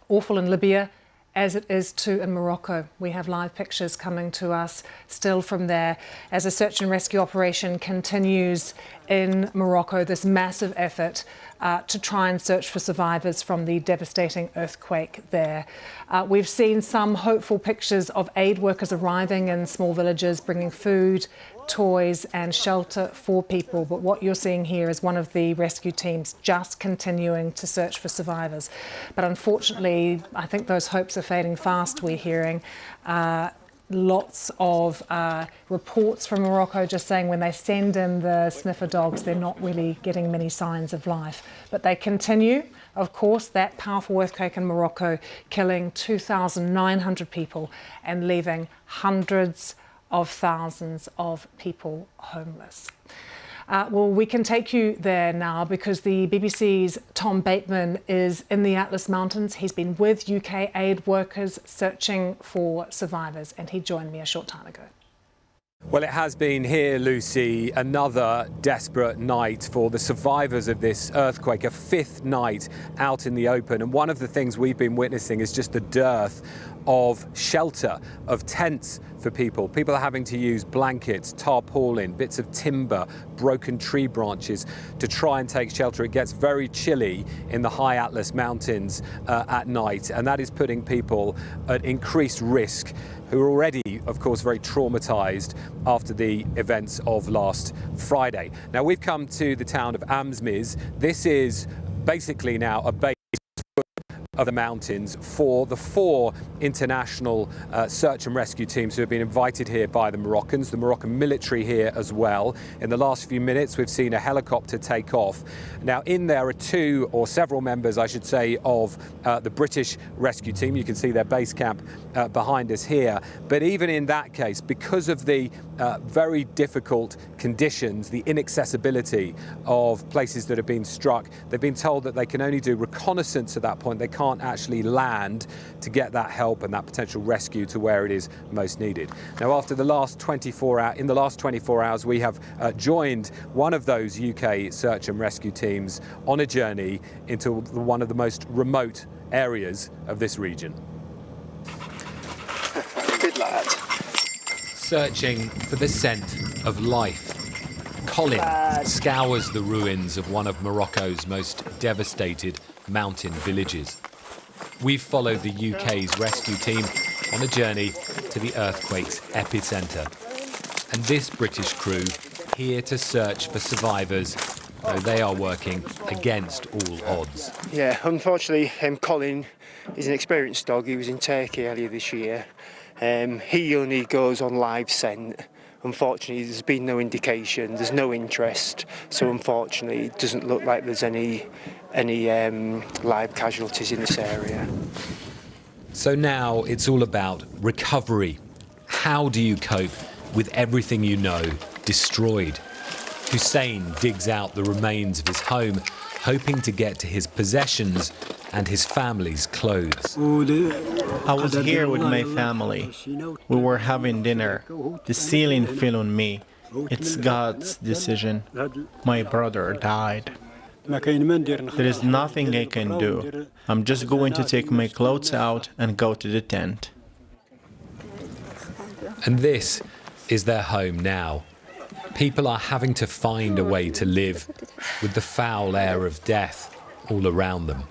awful in Libya as it is too in Morocco. We have live pictures coming to us still from there as a search and rescue operation continues in Morocco, this massive effort to try and search for survivors from the devastating earthquake there. We've seen some hopeful pictures of aid workers arriving in small villages, bringing food, toys and shelter for people. But what you're seeing here is one of the rescue teams just continuing to search for survivors. But unfortunately, I think those hopes are fading fast, we're hearing. Lots of reports from Morocco just saying when they send in the sniffer dogs, they're not really getting many signs of life. But they continue. Of course, that powerful earthquake in Morocco killing 2,900 people and leaving hundreds of thousands of people homeless. Well, we can take you there now because the BBC's Tom Bateman is in the Atlas Mountains. He's been with UK aid workers searching for survivors, and he joined me a short time ago. Well, it has been here, Lucy, another desperate night for the survivors of this earthquake, a fifth night out in the open. And one of the things we've been witnessing is just the dearth of shelter, of tents for people. People are having to use blankets, tarpaulin, bits of timber, broken tree branches to try and take shelter. It gets very chilly in the high Atlas Mountains at night, and that is putting people at increased risk who are already, of course, very traumatized after the events of last Friday. Now, we've come to the town of Amsmiz. This is basically now a base of the mountains for the 4 international search and rescue teams who have been invited here by the Moroccans, the Moroccan military here as well. In the last few minutes, we've seen a helicopter take off. Now, in there are 2 or several members, I should say, of the British rescue team. You can see their base camp behind us here. But even in that case, because of the very difficult conditions, the inaccessibility of places that have been struck, they've been told that they can only do reconnaissance at that point. They can't actually land to get that help and that potential rescue to where it is most needed. Now, after the last 24 hours, we have joined one of those UK search and rescue teams on a journey into one of the most remote areas of this region. Good lad. Searching for the scent of life. Colin scours the ruins of one of Morocco's most devastated mountain villages. We've followed the UK's rescue team on a journey to the earthquake's epicenter. And this British crew here to search for survivors, though they are working against all odds. Yeah, unfortunately, Colin is an experienced dog. He was in Turkey earlier this year. He only goes on live scent. Unfortunately, there's been no indication, there's no interest, so unfortunately it doesn't look like there's any live casualties in this area. So now it's all about recovery. How do you cope with everything you know destroyed? Hussein digs out the remains of his home, hoping to get to his possessions and his family's clothes. I was here with my family. We were having dinner. The ceiling fell on me. It's God's decision. My brother died. There is nothing I can do. I'm just going to take my clothes out and go to the tent. And this is their home now. People are having to find a way to live with the foul air of death all around them.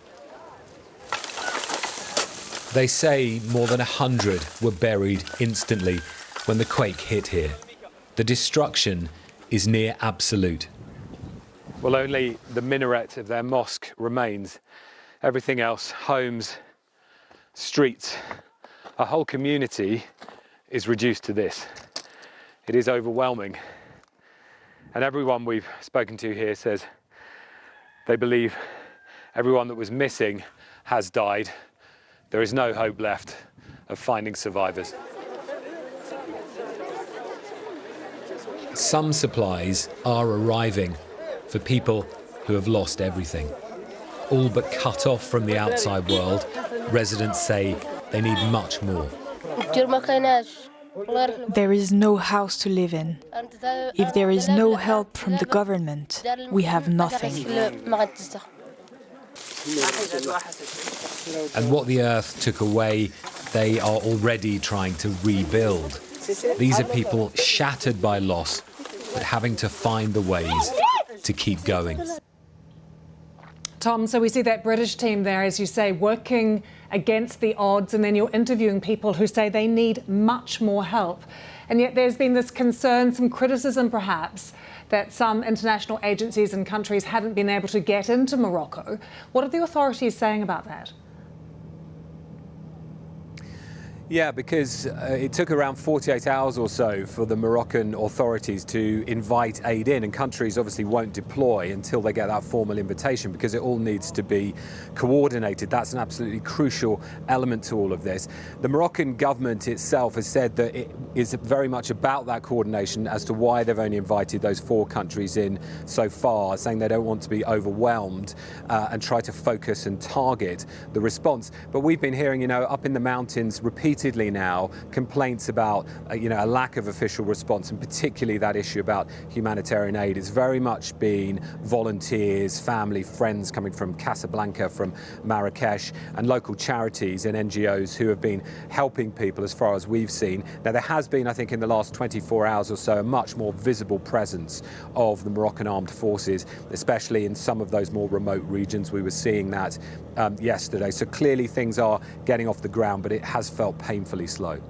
They say more than 100 were buried instantly when the quake hit here. The destruction is near absolute. Well, only the minaret of their mosque remains. Everything else, homes, streets, a whole community is reduced to this. It is overwhelming. And everyone we've spoken to here says they believe everyone that was missing has died. There is no hope left of finding survivors. Some supplies are arriving for people who have lost everything. All but cut off from the outside world, residents say they need much more. There is no house to live in. If there is no help from the government, we have nothing. And what the earth took away, they are already trying to rebuild. These are people shattered by loss, but having to find the ways to keep going. Tom, so we see that British team there, as you say, working against the odds, and then you're interviewing people who say they need much more help. And yet there's been this concern, some criticism perhaps, that some international agencies and countries haven't been able to get into Morocco. What are the authorities saying about that? Yeah, because it took around 48 hours or so for the Moroccan authorities to invite aid in, and countries obviously won't deploy until they get that formal invitation because it all needs to be coordinated. That's an absolutely crucial element to all of this. The Moroccan government itself has said that it is very much about that coordination as to why they've only invited those 4 countries in so far, saying they don't want to be overwhelmed and try to focus and target the response. But we've been hearing, up in the mountains repeatedly now complaints about a lack of official response, and particularly that issue about humanitarian aid. It's very much been volunteers, family, friends coming from Casablanca, from Marrakesh, and local charities and NGOs who have been helping people as far as we've seen. Now, there has been, I think, in the last 24 hours or so, a much more visible presence of the Moroccan armed forces, especially in some of those more remote regions. We were seeing that yesterday. So clearly things are getting off the ground, but it has felt painfully slow.